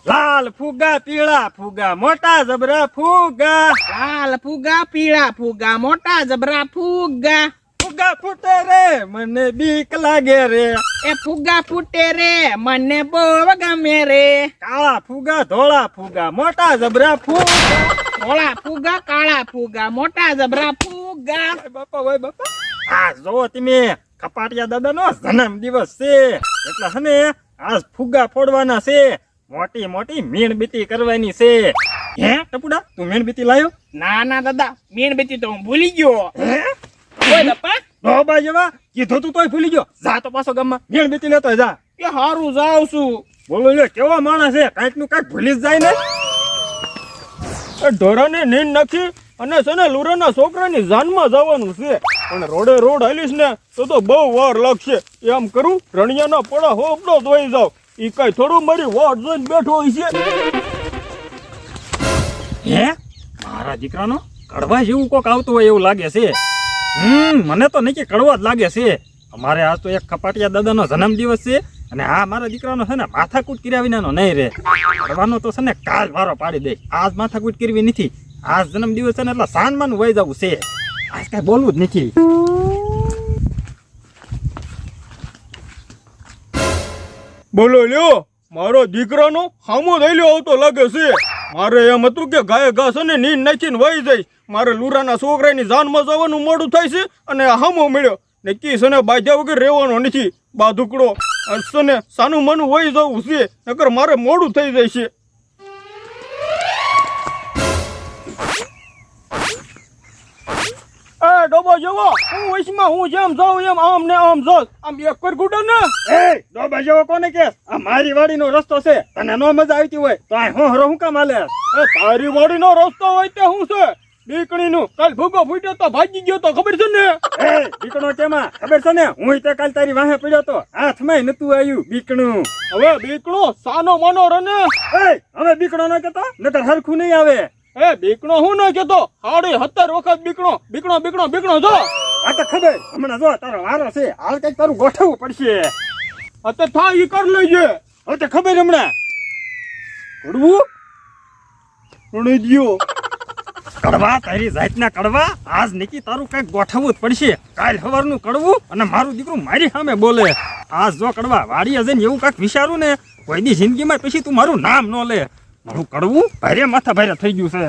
લાલ ફુગા પીળા ફુગા મોટા જબરા ફુગા. લાલ ફુગા પીળા ફુગા મોટા જબરા ફુગા. ફુગા ફૂટે રે મને બીક લાગે રે. એ ફુગા ફૂટે રે મને બહુ ગમે રે. કાળા ફુગા ધોળા ફુગા મોટા જબરા ફુગા. ધોળા ફુગા કાળા ફુગા મોટા જબરા ફુગા. ઓય બાપા ઓય બાપા, આ જો તમે કપાટિયા દાદાનો જન્મ દિવસ છે એટલે છે ને આજ ફુગા ફોડવાના છે. મોટી મોટી મીણબત્તી કરવાની છે. હે ટપુડા, તું મીણબત્તી લાયો? ના ના દાદા, મીણબત્તી તો હું ભૂલી ગયો. ઓય બાપા, ડોબા જેવા કીધું તું તોય ભૂલી ગયો. જા તો પાછો ગામમાં મીણબત્તી લેતો જા. એ હારું જાઉં છું. બોલો લે, કેવો માણસ છે, કાંઈક નું કાંઈક ભૂલી જ જાય ને. ઢોરાને નીંદ નાખી અને છે ને લુરાના છોકરાની જાનમાં જવાનું છે, પણ રોડે રોડ હાલીશ ને તો બહુ વાર લાગશે. એમ કરું, રણિયાના પડા હોપડો ધોઈ જાવ. ઈ કઈ થોડું મારી વાટ જોઈને બેઠો હોય છે. હે, મારા દીકરાનો કડવા જેવું કોક આવતું હોય એવું લાગે છે. મને તો નક્કી કડવા જ લાગે છે. અમારે આજ તો એક કપાટિયા દાદાનો જન્મ દિવસ છે અને આ મારા દીકરાનો છે ને માથાકૂટ કર્યા વિનાનો નહીં રે. કડવાનો તો છે ને કાલ વારો પાડી દે. આજ માથાકૂટ કરવી નથી. આજ જન્મ દિવસ છે ને એટલે સાંજમાં વહી જવું છે. આજ કઈ બોલવું જ નથી. બોલો લ્યો, મારો દીકરાનો હામો થઈ લ્યો આવતો લાગે છે. મારે એમ હતું કે ગાય ઘાસ અને નીંદ નાખીને વહી જાય. મારે લુરાના છોકરાની જાનમાં જવાનું મોડું થાય છે અને આ હામો મળ્યો. નક્કી છે ને બાધ્યા વગર રહેવાનો નથી. બાધુકડો છે ને સાનું માનું વહી જવું છે, નકર મારે મોડું થઈ જાય છે. એ ડોબા જેવો, હું વૈશમાં હું જેમ જાઉં એમ આમ ને આમ જાઉં. આમ એક કર ગુડો ને. એ ડોબા જેવો કોને કે? આ મારી વાડીનો રસ્તો છે. તને નો મજા આવતી હોય તો આ હું હરો હું કામ હાલે? એ તારી વાડીનો રસ્તો હોય તે હું છે દીકણીનું. કાલ ભૂગો ફૂટ્યો તો ભાગી ગયો તો ખબર છે ને? એ દીકણો કેમાં ખબર છે ને? હું તે કાલ તારી વાહે પડ્યો તો હાથમાં નતું આવ્યું બીકણું. હવે બીકણો સાનો માનો રને. એ હવે બીકણો ન કેતો નકર હરખું નહીં આવે. એ બીકણો હું ન કેતો, 17 વખત બીકણો બીકણો બીકણો બીકણો જો. આ તો ખબર, હમણાં જો તારો વારો છે. હાલ કઈક તારું ગોઠવવું પડશે. અતે થા ઈ કર લેજે. હવે તો ખબર હમણાં કડવું ઉણી દ્યો. કડવા તારી જાતના કડવા, આજ નક્કી તારું કઈક ગોઠવવું જ પડશે. કાલ સવારનું કડવું અને મારું દીકરું મારી સામે બોલે. આજ જો કડવા વાડીએ જઈને એવું કાંઈક વિચારું ને, કોઈ દી જિંદગીમાં પછી તું મારું નામ ન લે. મારું કડવું ભારે માથા ભારે થઈ ગયું છે.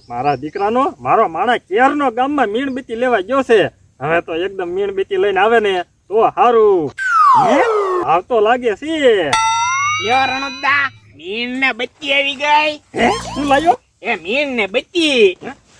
મારા દીકરાનો મારો માણા કેરનો ગામમાં મીણબત્તી લેવા ગયો છે. હવે તો એકદમ મીણબત્તી લઈને આવે ને તો સારું. આવતો લાગે છે. લ્યો રણુદા, મીણ ને બત્તી આવી ગઈ. શું લાયો? એ મીણ ને બત્તી.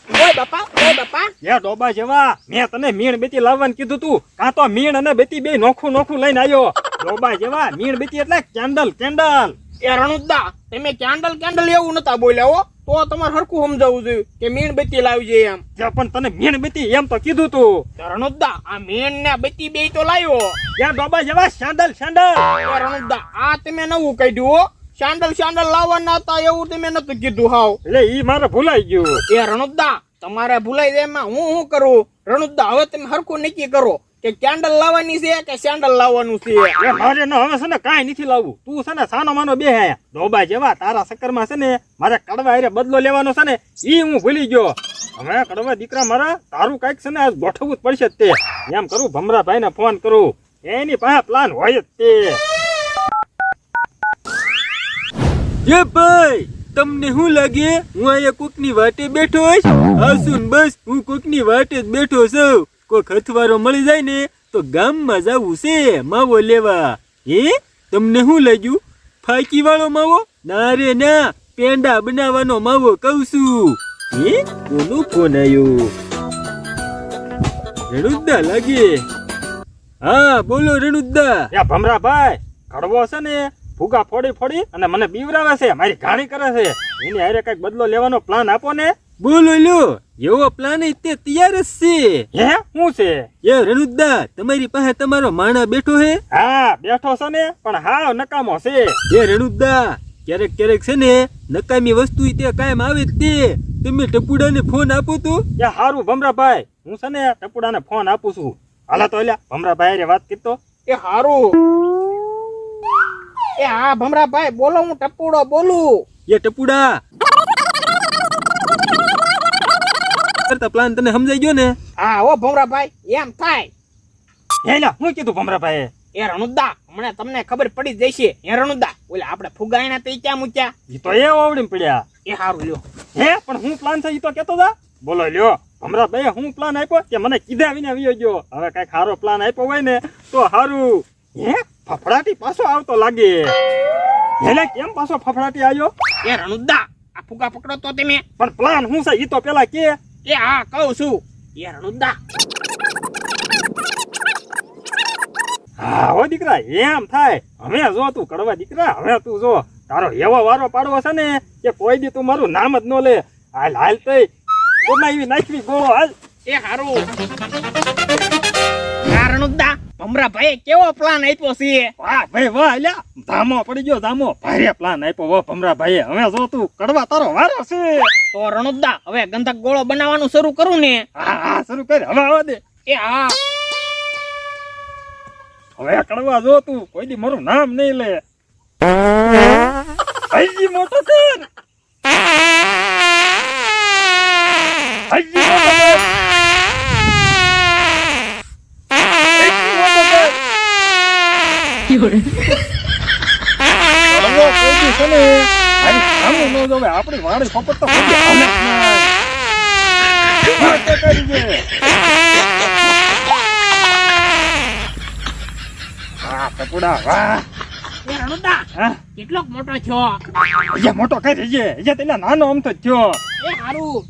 ઓય બાપા, ઓય બાપા. યા ડોબા જેવા, મેં તને મીણબત્તી લાવવાનું કીધું તું. કાં તો મીણ અને બત્તી બે નોખું નોખું લઈને આવ્યો. ડોબા જેવા, મીણબત્તી એટલે કેન્ડલ કેન્ડલ. એ રણુદા, તમે કેન્ડલ કેન્ડલ એવું નતા બોલ્યા હો. તો તમારે હરખું સમજાવવું જોઈએ કે મીણબત્તી લાવજે એમ. પણ તને મીણબત્તી એમ તો કીધું તું. રણુદા, આ મીણ ને બત્તી બે તો લાવ્યો. યા ડોબા જેવા, સેન્ડલ સેન્ડલ. એ રણુદા, આ તમે નવું કાઢ્યું હો. સેન્ડલ સેન્ડલ લાવવાના હતા એવું તમે નતું કીધું હાવ. એટલે ઈ મારે ભૂલાઈ ગયું. એ રણુદા, તમારે ભૂલાઈ જાય એમાં હું કરું? રણુદા, હવે તમે હરખું નક્કી કરો કે કેન્ડલ લાવવાની છે કે સેન્ડલ લાવવાનું છે. એ મારે ને હવે છે ને કાંઈ નથી લાવવું. તું છે ને સાનો માનો બે હે. ડોબા જેવા, તારા ચક્કરમાં છે ને મારે કડવા હારે બદલો લેવાનો છે ને ઈ હું ભૂલી ગયો. હવે કડવા દીકરા મારા, તારું કઈક છે ને આજ ગોઠવવું જ પડશે જ તે. એમ કરું, ભમરાભાઈ ને ફોન કરું, એની પાસે પ્લાન હોય જ તે. એ ભાઈ, તમને શું લાગે હું અહીંયા કોકની વાટે બેઠો હોઈશ? હાસુન બસ, હું કોકની વાટે જ બેઠો છું. કોક હથવારો મળી જાય ને તો ગામમાં જવું છે માવો લેવા. હે, તમને શું લાગ્યું? ફાકી વાળો માવો? ના રે ના, પેંડા બનાવવાનો માવો કહું છું. હે, કોનો ફોન આવ્યો? રણુદા લાગે. હા બોલો રણુદા. યા ભમરાભાઈ, કડવો છે ને ફુગા ફોડી ફોડી અને મને બીવરાવે છે, મારી ઘાણી કરે છે. એની હારે કઈક બદલો લેવાનો પ્લાન આપો ને. બોલો લ્યો, એવો પ્લાન તે તૈયાર જ છે. હે, શું છે? એ રણુદા, તમારી પાસે તમારો માણા બેઠો હે? હા બેઠો છે ને, પણ હાવ નકામો છે. એ રણુદા, ક્યારેક ક્યારેક છે ને નકામી વસ્તુ તે કાયમ આવે જ તે. તમે ટપુડાને ફોન આપો તો. એ હારું ભમરાભાઈ, હું છે ને ટપુડાને ફોન આપું છું. હાલા તો એલા ભમરાભાઈ રે વાત કરતો. એ હારું. એ એ હા ભમરાભાઈ બોલો, હું ટપુડો બોલું. એ ટપુડા કરતા પ્લાન તને સમજાઈ ગયો ને? હા હો ભમરાભાઈ, એમ થાય. હેલા હું કીધું ભમરાભાઈએ? એ રણુદા, હમણાં તમને ખબર પડી જ જશે. એ રણુદા, ઓલે આપણે ફુગાઈના તો ક્યાં મૂક્યા? ઈ તો એ ઓવડીમ પડ્યા. એ હારું લ્યો. હે પણ હું પ્લાન છે ઈ તો કેતો જા. બોલો લ્યો ભમરાભાઈએ હું પ્લાન આપ્યો કે મને કીધા વિના વિયો ગયો. હવે કઈક સારો પ્લાન આપ્યો હોય ને તો સારું. હે ફફડાટી પાછો આવતો લાગે. હેલે કેમ પાછો ફફડાટી આવ્યો? એ રણુદા, આ ફુગા પકડો તો તમે. પણ પ્લાન હું છે ઈ તો પેલા કે. એ હા કહું છું. એ રણુદા, હા હો દીકરા એમ થાય. હવે જો તું કડવા દીકરા, હવે તું જો તારો એવો વારો પાડવો છે ને કે કોઈ દી તું મારું નામ જ ન લે. હાલ હાલ તઈ ગોમાં એવી નાખવી ગોળો હાલ. એ હારું. આ રણુદા, ભમરાભાઈએ કેવો પ્લાન આપ્યો છે? વાહ ભાઈ વાહ, અલ્યા ધામો પડી ગયો ધામો. ભારે પ્લાન આપ્યો હો ભમરાભાઈએ. હવે જો તું કડવા તારો વારો છે. તો રણુદા, હવે ગંધક ગોળો બનાવવાનું શરૂ કરું ને? હા હા શરૂ કર, હવે આવવા દે. એ હા. હવે કડવા જો તું કોઈ દી મારું નામ નહીં લે. હજી મોટો કર. હજી મોટો કર. હજી મોટો કર. હવે કોઈ દી છે ને મારી સામે ન જોવે. આપણી વાડી ફોપટ તો કોઈ દી હાલે જ નહીં. મોટો કરી દે. વાહ ટપુડા વાહ. એ રણુદા, હા કેટલોક મોટો થયો? હજી મોટો કરી દે. હજી તેલા નાનો આમ તો થયો. એ હારું.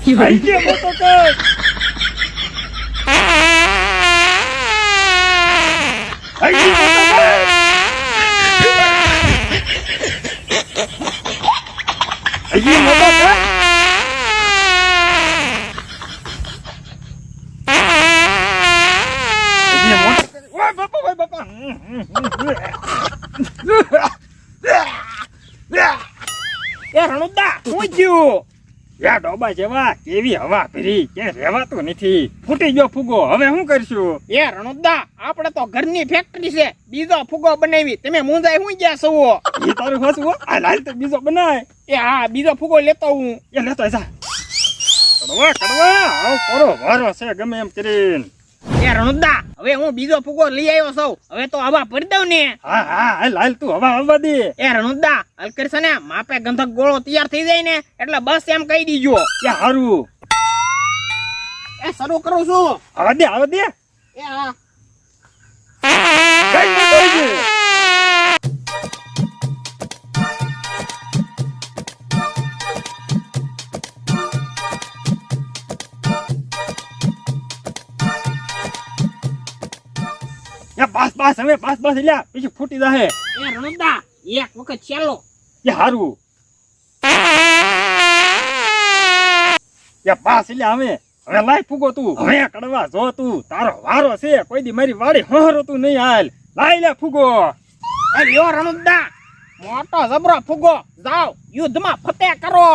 હજી મોટો કર. હજી મોટો કર. હજી મોટો કર. હજી મોટો કર. ઓય બાપા ઓય બાપા. એ રણુદા, શું થયું? યા ડોબા જેવા કેવી હવા ભરી કે રહેવાતું નથી. ફૂટી ગયો ફૂગો. હવે શું કરશું? એ રણુદા, આપણે તો ઘરની ફેક્ટરી છે, બીજો ફુગો બનાવી. તમે મુંજાઈ હું ગયા છો? એ તારું હસવું હો. આ લાલ તો બીજો બનાય. એ હા, બીજો ફુગો લેતો હું. એ લેતો જા. કડવા કડવા આવ કરો વારો છે ગમે એમ કરીને. એ રણુદા, હવે હું બીજો ફુગો લઈ આવ્યો છું. હવે તો હવા ભરી દઉં ને? હા હા હાલ હાલ તું હવા આવવા દે. એ રણુદા, હલકર છે ને માપે ગંધક ગોળો તૈયાર થઈ જાય ને એટલે બસ એમ કહી દીજો. એ હારું. એ શરૂ કરું છું. આવવા દે આવવા દે. એ હા. કઈ મોટો છે. પાસ પાસ હવે પાસ પાસ લ્યા પછી ફૂટી જાહે. એ રણુદા, એક વખત ચાલો. એ હારું. એ પાસ લ્યા હવે લાય ફૂગો તું. હવે કડવા જો તું તારો વારો છે. કોઈ દી મારી વાડી હરો તું નહીં. હાલ લાય લે ફૂગો. એ લ્યો રણુદા, મોટો જબરો ફુગો. જાઓ યુદ્ધમાં ફતેહ કરો.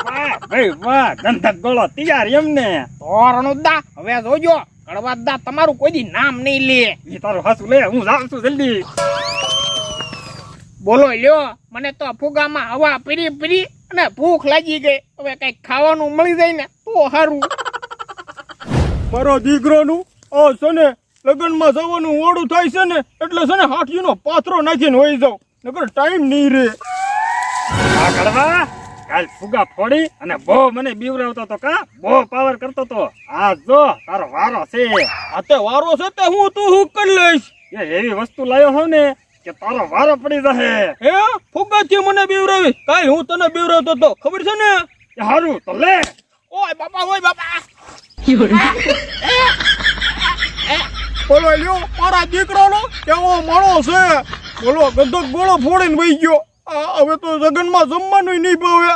વાહ ભાઈ વાહ, ગંધક ગોળો તૈયાર એમને. તો રણુદા, હવે જોજો કડવાદા તમારું કોઈ દી નામ નહીં લે. ઈ તારું હાસું લે, હું જાઉં છું જલ્દી. બોલો લ્યો, મને તો ફુગામાં હવા પીરી પીરી અને ભૂખ લાગી ગઈ. હવે કઈક ખાવાનું મળી જાય ને તો સારું. મારો દીકરોનું આ છે ને લગ્નમાં જવાનું મોડું થાય છે ને એટલે છે ને હાથીનો પાથરો નાખીને હોઈ જાવ, નકર ટાઈમ નહીં રે. આ કડવા કાલ ફુગા ફોડી અને બહુ મને બીવરાવતો તો કા, બહુ પાવર કરતો તો. આ જો તારો વારો છે. આ તે વારો છે તે હું તું હું કરી લઈશ. એ એવી વસ્તુ લાવ્યો હોવ ને કે તારો વારો પડી જશે. હે ફુગાથી મને બીવરાવી? કાલ હું તને બીવરાવતો તો ખબર છે ને. એ હારું તો લે. ઓય બાપા, ઓય બાપા. બોલો લ્યો મારા દીકરાનો કેવો માણો છે. બોલો ગંધક ગોળો ફોડીને વહી ગયો. હવે તો જગનમાં જમવાનું નહીં ભાવે.